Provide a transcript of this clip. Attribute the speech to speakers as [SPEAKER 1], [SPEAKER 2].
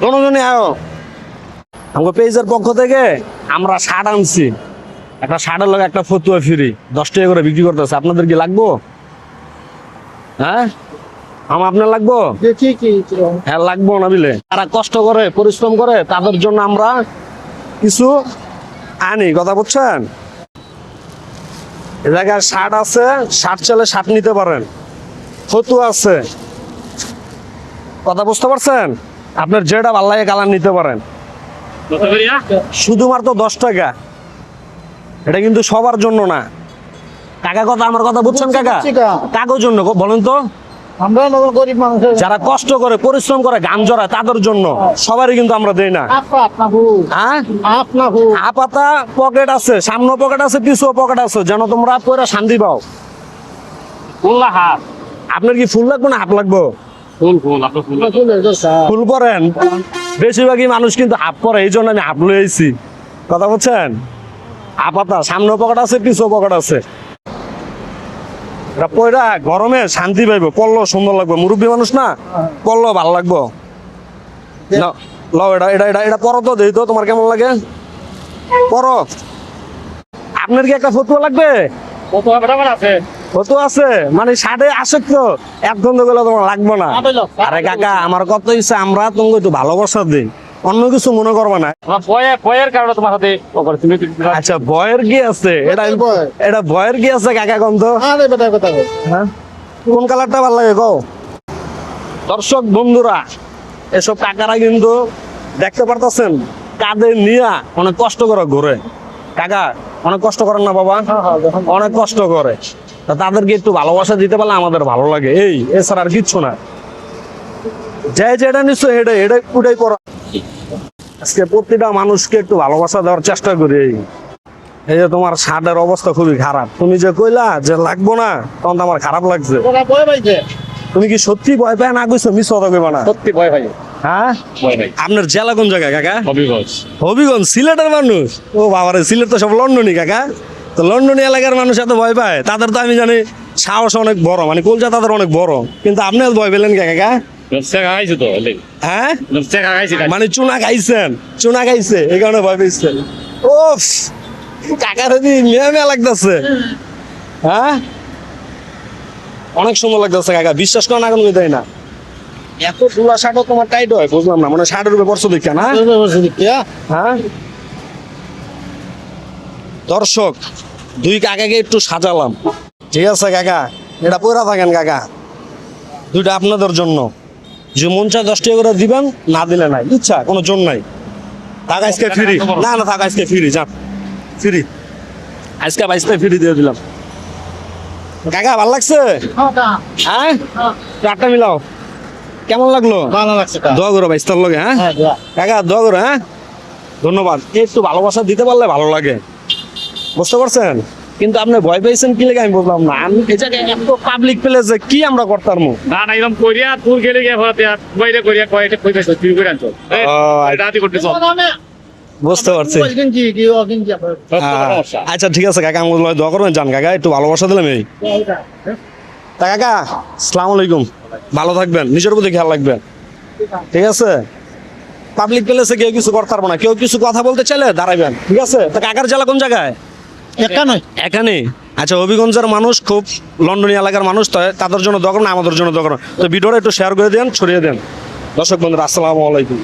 [SPEAKER 1] জনজনই আয়ো আমার পেজের পক্ষ থেকে আমরা শার্ট আনছি, একটা শার্টের লগে একটা ফতুয়া ফ্রি 10 টাকা করে বিক্রি করতেছে। আপনাদের কি লাগবো? হ্যাঁ আপনার লাগবো? হ্যাঁ লাগবো না বিলে। তারা কষ্ট করে পরিশ্রম করে তাদের জন্য আমরা কিছু আনি, কথা বুঝছেন? এ জায়গায় শার্ট আছে, শার্ট চাইলে শার্ট নিতে পারেন, ফতুয়া আছে, কথা বুঝতে পারছেন? আপনার যেটা ভালো লাগে কালার নিতে পারেন, শুধুমাত্র 10 টাকা। এটা কিন্তু সবার জন্য না কাকা, কথা আমার কথা বুঝছেন কাকা? কাগজ জন্য বলেন তো,
[SPEAKER 2] আমরা গরিব মানুষ
[SPEAKER 1] যারা কষ্ট করে পরিশ্রম করে গান জড়ায় তাদের জন্য, সবারই কিন্তু আমরা দেই না। আপাতা পকেট আছে, সামনে পকেট আছে, পিছু পকেট আছে, যেন তোমরা পরে শান্তি পাও। আপনার কি ফুল লাগবে না হাফ লাগবে? ফুল পরেন, বেশিরভাগই মানুষ কিন্তু হাফ পরে, এই জন্য আমি হাফ লইছি, কথা বুঝছেন? আপাতা সামনে পকেট আছে, পিছু পকেট আছে, পয়রা গরমে শান্তি পাইবো, পড়লো সুন্দর লাগবে, মুরব্বী মানুষ না, পড়লো ভালো লাগবো। লও এটা এটা এটা এটা পরো তো, দেই তো তোমার কেমন লাগে, পরো। আপনার কি একটা ফতুয়া লাগবে? ফতুয়া আছে মানে শার্টে আসে তো, এক গন্ধ গেলে তোমার লাগবে না। আরে কাকা আমার কত ইচ্ছা আমরা তোমাকে একটু ভালোবাসা দিই, অন্য কিছু মনে করবে না। আচ্ছা বয়ের কি আছে? এটা বয়ের কি আছে কাকা গন্ধ? কোন কালারটা ভালো লাগে কও? দর্শক বন্ধুরা, এসব কাকারা কিন্তু দেখতে পারতেছেন কাঁধে নিয়া অনেক কষ্ট করে ঘুরে। কাকা অনেক কষ্ট করেন না বাবা? অনেক কষ্ট করে, তাদেরকে একটু ভালোবাসা দিতে পারলে আমাদের ভালো লাগে, এই এছাড়া আর কিচ্ছু না। যেটা নিশ্চয় এটা ওটাই করা। আজকে প্রতিটা মানুষকে একটু ভালোবাসা দেওয়ার চেষ্টা করি। এই যে তোমার শার্টের অবস্থা খুবই খারাপ, তুমি যে কইলা যে লাগবো না, তখন তো আমার খারাপ লাগছে। তুমি কি সত্যি ভয় পায় না কইছো? মিস কথা কইবা না,
[SPEAKER 2] সত্যি ভয় ভাই।
[SPEAKER 1] হ্যাঁ আপনার জেলা কোন জায়গায় কাকা?
[SPEAKER 2] হবিগঞ্জ।
[SPEAKER 1] হবিগঞ্জ, সিলেটের মানুষ? ও বাবারে, সিলেট তো সব লন্ডনই কাকা। তো লন্ডনী এলাকার মানুষ এত ভয় পায়, তাদের তো আমি জানি সাহস অনেক বড়, মানে কলজা তাদের অনেক বড়, কিন্তু আপনি ভয় পেলেন কাকা? হ্যাঁ মানে চুনা খাইছেন, চুনা খাইছে এই কারণে ভয় পেয়েছেন। ও কাকার মেয়ে লাগতেছে, হ্যাঁ অনেক সুন্দর লাগতেছে কাকা, বিশ্বাস করেন এখন দেয় না। এত ধুলা শার্টও তোমার টাইট হয় বুঝলাম না, মানে শার্টের উপরে পড়ছো দেখা না? হ্যাঁ দর্শক, দুই কাকাকে একটু সাজালাম, ঠিক আছে কাকা? এটা পয়রা থাকেন কাকা, দুইটা আপনাদের জন্য। যে মন চায় 10 টাকা করে দিবেন, না দিলে নাই, ইচ্ছা কোনো জোর নাই। টাকা আজকে ফ্রি, না না টাকা আজকে ফ্রি, যান ফ্রি, আজকে 22 টাকা ফ্রি দিয়ে দিলাম। কাকা ভালো লাগছে? হ্যাঁ চারটা মিলাও, কেমন লাগলো?
[SPEAKER 2] ভালো লাগছে।
[SPEAKER 1] দোয়া করো 22 টাকার লগে। হ্যাঁ কাকা দোয়া করো। হ্যাঁ ধন্যবাদ। একটু ভালোবাসা দিতে পারলে ভালো লাগে, বুঝতে পারছেন? কিন্তু আপনি ভয় পেয়েছেন কি লাগে আমি বললাম না। আমি এই জায়গায় এত পাবলিক প্লেসে কি আমরা করতাম
[SPEAKER 2] না না, এরকম করিয়া তুই গেলে গিয়ে বাইরে করিয়া কয়টা কই পেছ তুই করে আনছো রাতি করতে চল,
[SPEAKER 1] বুঝতে পারছি। আচ্ছা ঠিক আছে কাকা, আমি দোয়া করবেন, যান কাকা, একটু ভালোবাসা দিলাম এই। তা কাকা আসসালামু আলাইকুম, ভালো থাকবেন, নিজের প্রতি খেয়াল রাখবেন, ঠিক আছে? পাবলিক প্লেসে কেউ কিছু করতে পারবো না, কেউ কিছু কথা বলতে চাইলে দাঁড়াবেন, ঠিক আছে? তা কাকার জেলা কোন জায়গায়? এখানে। আচ্ছা হবিগঞ্জের মানুষ খুব লন্ডনী এলাকার মানুষ, তাদের জন্য দোয়া করুন, আমাদের জন্য দোয়া করুন। তো ভিডিওটা একটু শেয়ার করে দেন, ছড়িয়ে দেন। দর্শক বন্ধুরা আসসালামু আলাইকুম।